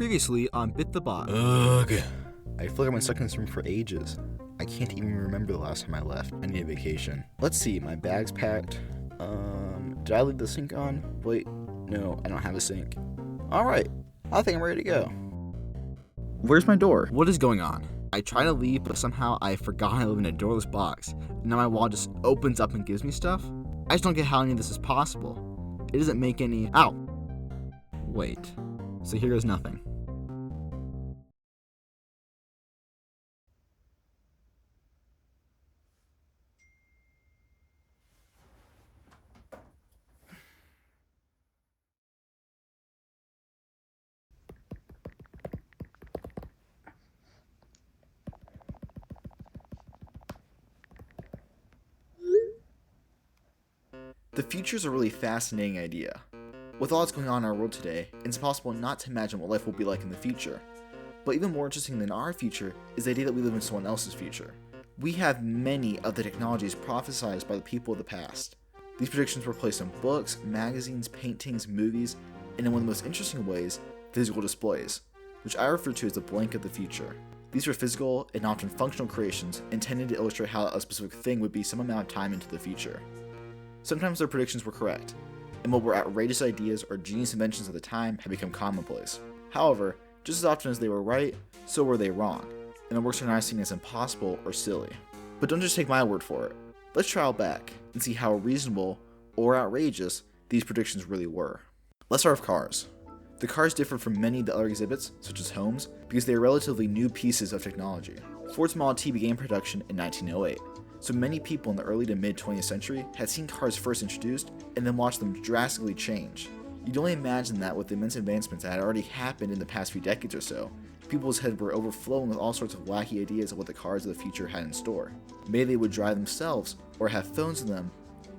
Previously on Bit the Bot. Ugh. I feel like I've been stuck in this room for ages. I can't even remember the last time I left. I need a vacation. Let's see, my bag's packed. Did I leave the sink on? Wait, no, I don't have a sink. Alright, I think I'm ready to go. Where's my door? What is going on? I try to leave, but somehow I forgot I live in a doorless box. And now my wall just opens up and gives me stuff? I just don't get how any of this is possible. It doesn't make any... Ow! Wait. So here goes nothing. The future is a really fascinating idea. With all that's going on in our world today, it's impossible not to imagine what life will be like in the future. But even more interesting than our future is the idea that we live in someone else's future. We have many of the technologies prophesized by the people of the past. These predictions were placed in books, magazines, paintings, movies, and in one of the most interesting ways, physical displays, which I refer to as the blank of the future. These were physical and often functional creations intended to illustrate how a specific thing would be some amount of time into the future. Sometimes their predictions were correct, and what were outrageous ideas or genius inventions at the time had become commonplace. However, just as often as they were right, so were they wrong, and the works are now seen as impossible or silly. But don't just take my word for it. Let's trial back and see how reasonable or outrageous these predictions really were. Let's start with cars. The cars differ from many of the other exhibits, such as homes, because they are relatively new pieces of technology. Ford's Model T began production in 1908. So many people in the early to mid 20th century had seen cars first introduced and then watched them drastically change. You'd only imagine that with the immense advancements that had already happened in the past few decades or so, people's heads were overflowing with all sorts of wacky ideas of what the cars of the future had in store. Maybe they would drive themselves, or have phones in them,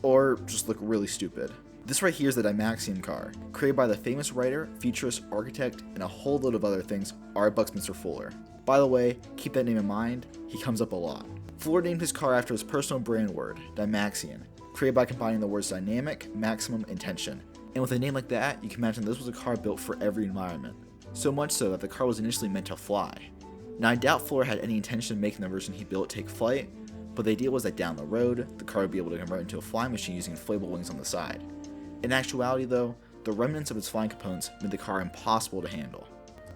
or just look really stupid. This right here is the Dymaxion car, created by the famous writer, futurist, architect, and a whole load of other things, R. Buckminster Fuller. By the way, keep that name in mind, he comes up a lot. Fuller named his car after his personal brand word, Dymaxion, created by combining the words dynamic, maximum, and tension. And with a name like that, you can imagine this was a car built for every environment. So much so that the car was initially meant to fly. Now I doubt Fuller had any intention of making the version he built take flight, but the idea was that down the road, the car would be able to convert into a flying machine using inflatable wings on the side. In actuality though, the remnants of its flying components made the car impossible to handle.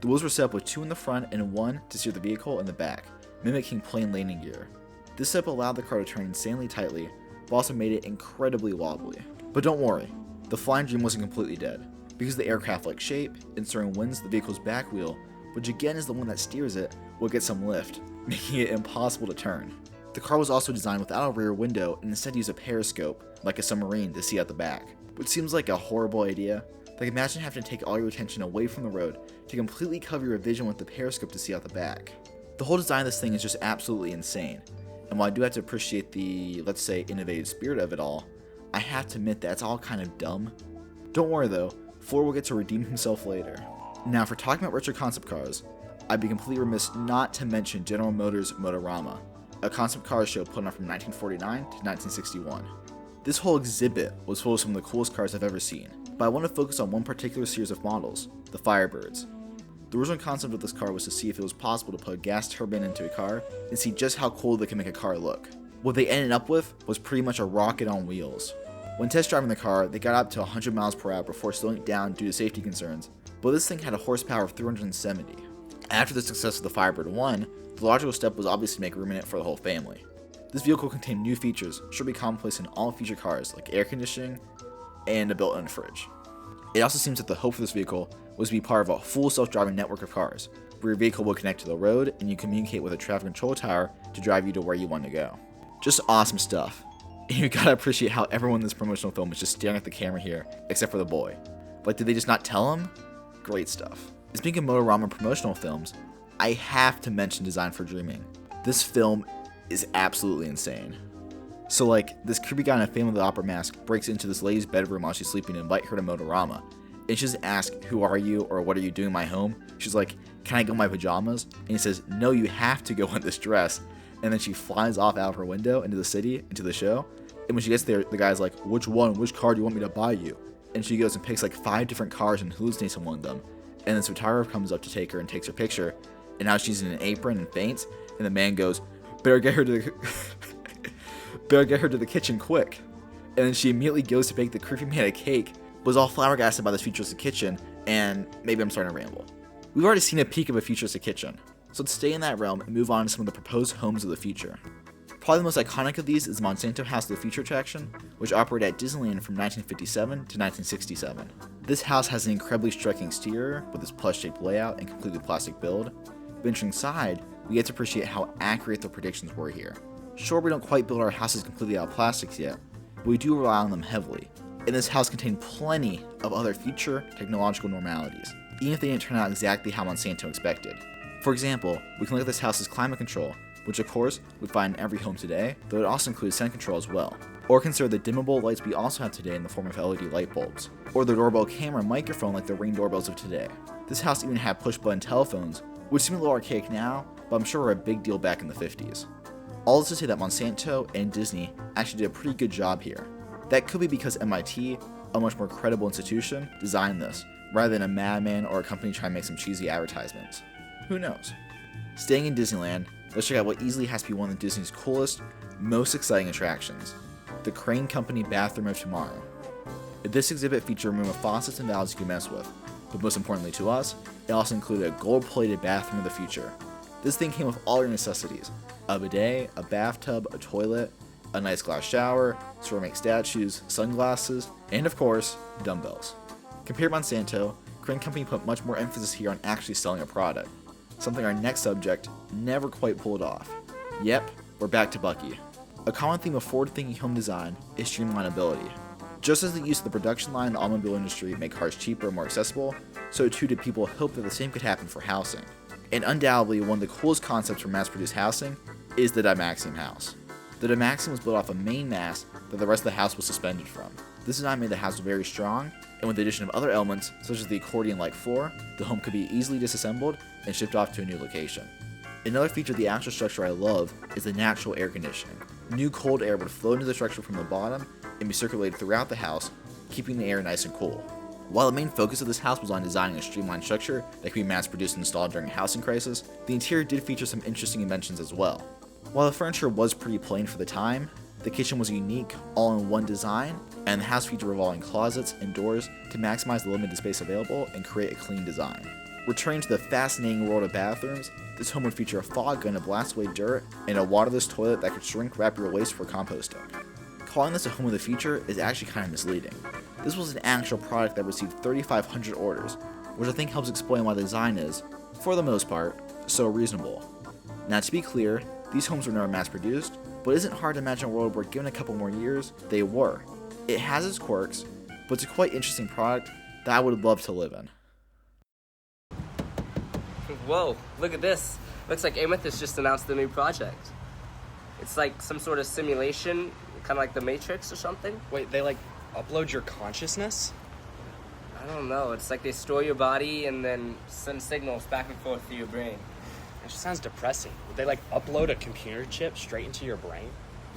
The wheels were set up with two in the front and one to steer the vehicle in the back, mimicking plane landing gear. This setup allowed the car to turn insanely tightly, but also made it incredibly wobbly. But don't worry, the flying dream wasn't completely dead, because the aircraft-like shape, inserting winds the vehicle's back wheel, which again is the one that steers it, will get some lift, making it impossible to turn. The car was also designed without a rear window and instead used a periscope, like a submarine, to see out the back, which seems like a horrible idea. Like imagine having to take all your attention away from the road to completely cover your vision with the periscope to see out the back. The whole design of this thing is just absolutely insane. And while I do have to appreciate the, let's say, innovative spirit of it all, I have to admit that it's all kind of dumb. Don't worry though, Ford will get to redeem himself later. Now for talking about retro concept cars, I'd be completely remiss not to mention General Motors' Motorama, a concept car show put on from 1949 to 1961. This whole exhibit was full of some of the coolest cars I've ever seen, but I want to focus on one particular series of models, the Firebirds. The original concept of this car was to see if it was possible to put a gas turbine into a car and see just how cool they can make a car look. What they ended up with was pretty much a rocket on wheels. When test driving the car, they got up to 100 miles per hour before slowing it down due to safety concerns, but this thing had a horsepower of 370. After the success of the Firebird 1, the logical step was obviously to make room in it for the whole family. This vehicle contained new features, should be commonplace in all future cars, like air conditioning and a built-in fridge. It also seems that the hope for this vehicle was to be part of a full self-driving network of cars, where your vehicle would connect to the road and you communicate with a traffic control tower to drive you to where you want to go. Just awesome stuff. And you gotta appreciate how everyone in this promotional film is just staring at the camera here, except for the boy. Like, did they just not tell him? Great stuff. Speaking of Motorama promotional films, I have to mention Design for Dreaming. This film is absolutely insane. So like, this creepy guy in a Phantom of the Opera mask breaks into this lady's bedroom while she's sleeping and invite her to Motorama. And she doesn't ask, who are you, or what are you doing in my home? She's like, can I go in my pajamas? And he says, no, you have to go in this dress. And then she flies off out of her window into the city, into the show. And when she gets there, the guy's like, which car do you want me to buy you? And she goes and picks like 5 different cars and hallucinates on one of them. and this photographer comes up to take her and takes her picture, and now she's in an apron and faints, and the man goes, better get her to the kitchen quick. And then she immediately goes to bake the creepy man a cake, but is all flabbergasted by this futuristic kitchen, and maybe I'm starting to ramble. We've already seen a peek of a futuristic kitchen, so let's stay in that realm and move on to some of the proposed homes of the future. Probably the most iconic of these is the Monsanto House of the Future attraction, which operated at Disneyland from 1957 to 1967. This house has an incredibly striking exterior with its plush-shaped layout and completely plastic build. Venturing inside, we get to appreciate how accurate the predictions were here. Sure, we don't quite build our houses completely out of plastics yet, but we do rely on them heavily. And this house contained plenty of other future technological normalities, even if they didn't turn out exactly how Monsanto expected. For example, we can look at this house's climate control, which of course we find in every home today, though it also includes scent control as well. Or consider the dimmable lights we also have today in the form of LED light bulbs. Or the doorbell camera and microphone like the Ring doorbells of today. This house even had push-button telephones, which seem a little archaic now, but I'm sure were a big deal back in the 50s. All this to say that Monsanto and Disney actually did a pretty good job here. That could be because MIT, a much more credible institution, designed this, rather than a madman or a company trying to make some cheesy advertisements. Who knows? Staying in Disneyland, let's check out what easily has to be one of Disney's coolest, most exciting attractions, the Crane Company Bathroom of Tomorrow. This exhibit featured a room of faucets and valves you can mess with, but most importantly to us, it also included a gold-plated bathroom of the future. This thing came with all your necessities: a bidet, a bathtub, a toilet, a nice glass shower, ceramic statues, sunglasses, and of course, dumbbells. Compared to Monsanto, Crane Company put much more emphasis here on actually selling a product, something our next subject never quite pulled off. Yep, we're back to Bucky. A common theme of forward-thinking home design is streamlinability. Just as the use of the production line in the automobile industry made cars cheaper and more accessible, so too did people hope that the same could happen for housing. And undoubtedly, one of the coolest concepts for mass-produced housing is the Dymaxion house. The Dymaxion was built off a main mast that the rest of the house was suspended from. This design made the house very strong, and with the addition of other elements, such as the accordion-like floor, the home could be easily disassembled and shipped off to a new location. Another feature of the actual structure I love is the natural air conditioning. New cold air would flow into the structure from the bottom and be circulated throughout the house, keeping the air nice and cool. While the main focus of this house was on designing a streamlined structure that could be mass-produced and installed during a housing crisis, the interior did feature some interesting inventions as well. While the furniture was pretty plain for the time, the kitchen was a unique, all-in-one design, and the house featured revolving closets and doors to maximize the limited space available and create a clean design. Returning to the fascinating world of bathrooms, this home would feature a fog gun to blast away dirt and a waterless toilet that could shrink wrap your waste for composting. Calling this a home of the future is actually kind of misleading. This was an actual product that received 3,500 orders, which I think helps explain why the design is, for the most part, so reasonable. Now to be clear, these homes were never mass-produced, but it isn't hard to imagine a world where given a couple more years, they were. It has its quirks, but it's a quite interesting product that I would love to live in. Whoa, look at this. Looks like Amethyst just announced the new project. It's like some sort of simulation, kind of like the Matrix or something. Wait, they like upload your consciousness? I don't know. It's like they store your body and then send signals back and forth through your brain. It just sounds depressing. Would they like upload a computer chip straight into your brain?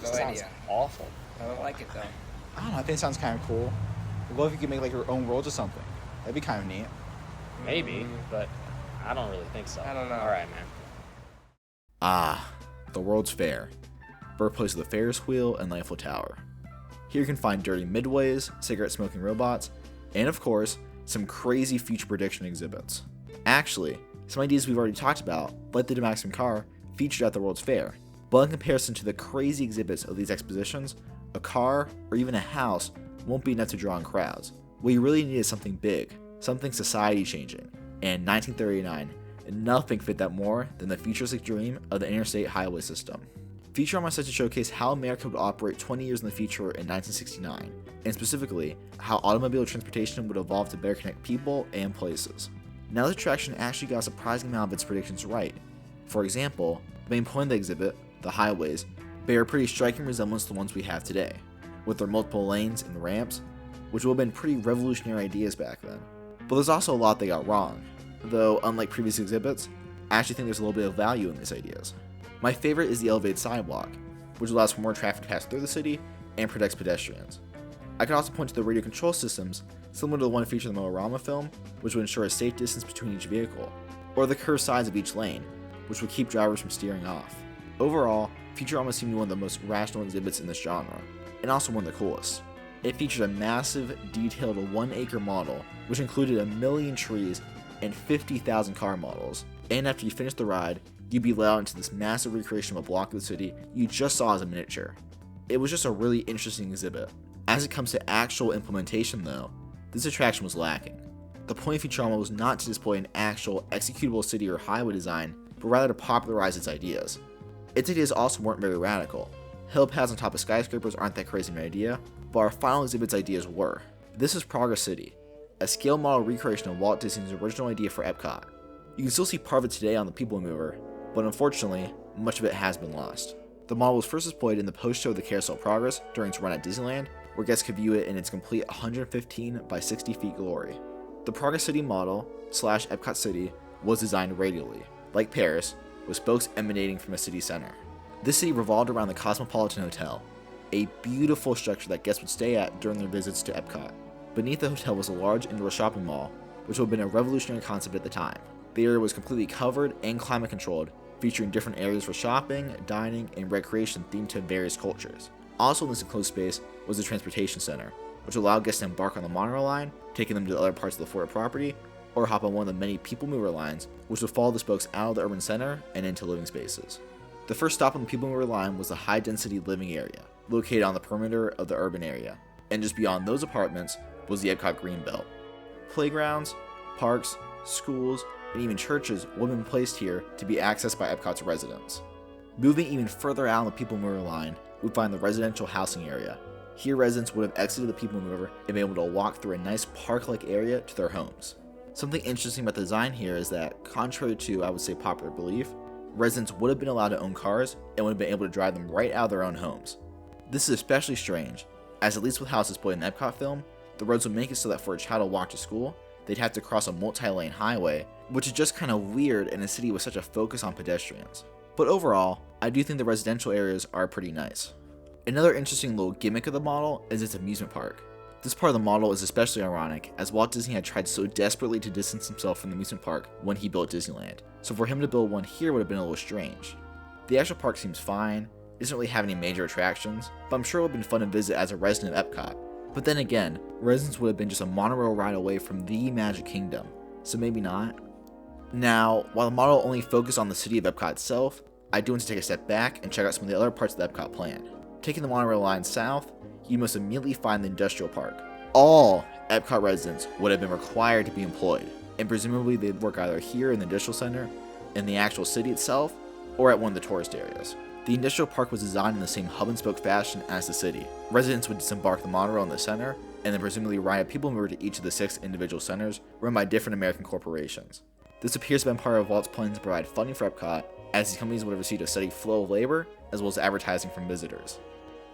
No It sounds idea. awful. I don't like it though. I don't know, I think it sounds kind of cool. What if you could make like your own worlds or something? That'd be kind of neat. Maybe, but I don't really think so. I don't know. All right, man. Ah, the World's Fair, birthplace of the Ferris wheel and Eiffel Tower. Here you can find dirty midways, cigarette-smoking robots, and of course, some crazy future prediction exhibits. Actually, some ideas we've already talked about, like the Dymaxion car, featured at the World's Fair. But in comparison to the crazy exhibits of these expositions, a car, or even a house, won't be enough to draw in crowds. What you really need is something big, something society-changing. And in 1939, nothing fit that more than the futuristic dream of the interstate highway system. Futurama is set to showcase how America would operate 20 years in the future in 1969, and specifically, how automobile transportation would evolve to better connect people and places. Now, this attraction actually got a surprising amount of its predictions right. For example, the main point of the exhibit, the highways, bear a pretty striking resemblance to the ones we have today, with their multiple lanes and ramps, which would have been pretty revolutionary ideas back then. But there's also a lot they got wrong, though unlike previous exhibits, I actually think there's a little bit of value in these ideas. My favorite is the elevated sidewalk, which allows for more traffic to pass through the city and protects pedestrians. I could also point to the radio control systems, similar to the one featured in the Motorama film, which would ensure a safe distance between each vehicle, or the curved sides of each lane, which would keep drivers from steering off. Overall, Futurama seemed one of the most rational exhibits in this genre, and also one of the coolest. It featured a massive, detailed 1-acre model, which included 1,000,000 trees and 50,000 car models, and after you finished the ride, you'd be let out into this massive recreation of a block of the city you just saw as a miniature. It was just a really interesting exhibit. As it comes to actual implementation though, this attraction was lacking. The point of Futurama was not to display an actual executable city or highway design, but rather to popularize its ideas. Its ideas also weren't very radical. Helipads on top of skyscrapers aren't that crazy of an idea, but our final exhibit's ideas were. This is Progress City, a scale model recreation of Walt Disney's original idea for Epcot. You can still see part of it today on the People Mover, but unfortunately, much of it has been lost. The model was first displayed in the post-show of the Carousel of Progress during its run at Disneyland, where guests could view it in its complete 115 by 60 feet glory. The Progress City model, / Epcot City, was designed radially, like Paris, with spokes emanating from a city center. This city revolved around the Cosmopolitan Hotel, a beautiful structure that guests would stay at during their visits to Epcot. Beneath the hotel was a large indoor shopping mall, which would have been a revolutionary concept at the time. The area was completely covered and climate controlled, featuring different areas for shopping, dining, and recreation themed to various cultures. Also in this enclosed space was the transportation center, which allowed guests to embark on the monorail line, taking them to other parts of the Florida property, or hop on one of the many People Mover lines, which would follow the spokes out of the urban center and into living spaces. The first stop on the People Mover line was the high-density living area, located on the perimeter of the urban area, and just beyond those apartments was the Epcot Greenbelt. Playgrounds, parks, schools, and even churches would have been placed here to be accessed by Epcot's residents. Moving even further out on the People Mover line, we'd find the residential housing area. Here residents would have exited the People Mover and been able to walk through a nice park-like area to their homes. Something interesting about the design here is that, contrary to, I would say, popular belief, residents would have been allowed to own cars and would have been able to drive them right out of their own homes. This is especially strange, as at least with how it's displayed in the Epcot film, the roads would make it so that for a child to walk to school, they'd have to cross a multi-lane highway, which is just kind of weird in a city with such a focus on pedestrians. But overall, I do think the residential areas are pretty nice. Another interesting little gimmick of the model is its amusement park. This part of the model is especially ironic, as Walt Disney had tried so desperately to distance himself from the amusement park when he built Disneyland, so for him to build one here would have been a little strange. The actual park seems fine, it doesn't really have any major attractions, but I'm sure it would have been fun to visit as a resident of Epcot. But then again, residents would have been just a monorail ride away from the Magic Kingdom, so maybe not. Now, while the model only focused on the city of Epcot itself, I do want to take a step back and check out some of the other parts of the Epcot plan. Taking the monorail line south, you must immediately find the industrial park. All Epcot residents would have been required to be employed, and presumably they'd work either here in the industrial center, in the actual city itself, or at one of the tourist areas. The industrial park was designed in the same hub and spoke fashion as the city. Residents would disembark the monorail in the center, and then presumably ride a People Mover to each of the 6 individual centers run by different American corporations. This appears to have been part of Walt's plan to provide funding for Epcot, as these companies would have received a steady flow of labor, as well as advertising from visitors.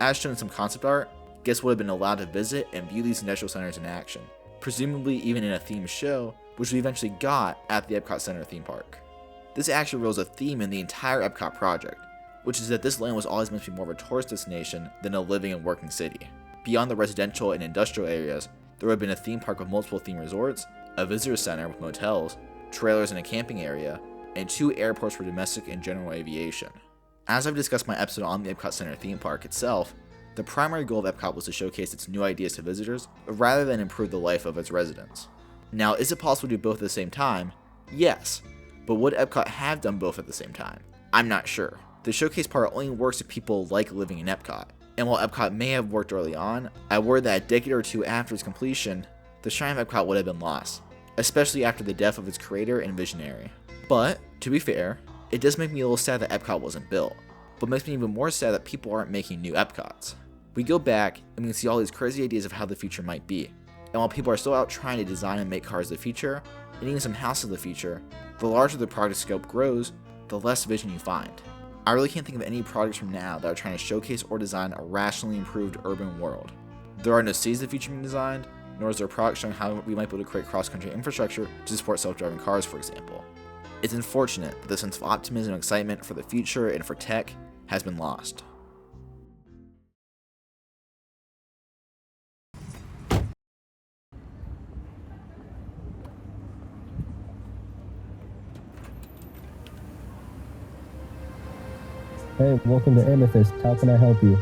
As shown in some concept art, guests would have been allowed to visit and view these industrial centers in action, presumably even in a themed show, which we eventually got at the Epcot Center theme park. This actually reveals a theme in the entire Epcot project, which is that this land was always meant to be more of a tourist destination than a living and working city. Beyond the residential and industrial areas, there would have been a theme park with multiple theme resorts, a visitor center with motels, trailers and a camping area, and 2 airports for domestic and general aviation. As I've discussed in my episode on the Epcot Center theme park itself, the primary goal of Epcot was to showcase its new ideas to visitors, rather than improve the life of its residents. Now, is it possible to do both at the same time? Yes, but would Epcot have done both at the same time? I'm not sure. The showcase part only works if people like living in Epcot, and while Epcot may have worked early on, I worry that a decade or 2 after its completion, the shine of Epcot would have been lost, especially after the death of its creator and visionary. But, to be fair, it does make me a little sad that Epcot wasn't built, but makes me even more sad that people aren't making new Epcots. We go back and we can see all these crazy ideas of how the future might be, and while people are still out trying to design and make cars of the future, and even some houses of the future, the larger the project scope grows, the less vision you find. I really can't think of any projects from now that are trying to showcase or design a rationally improved urban world. There are no cities of the future being designed, nor is there a product showing how we might be able to create cross-country infrastructure to support self-driving cars, for example. It's unfortunate that the sense of optimism and excitement for the future and for tech has been lost. Hey, welcome to Amethyst. How can I help you?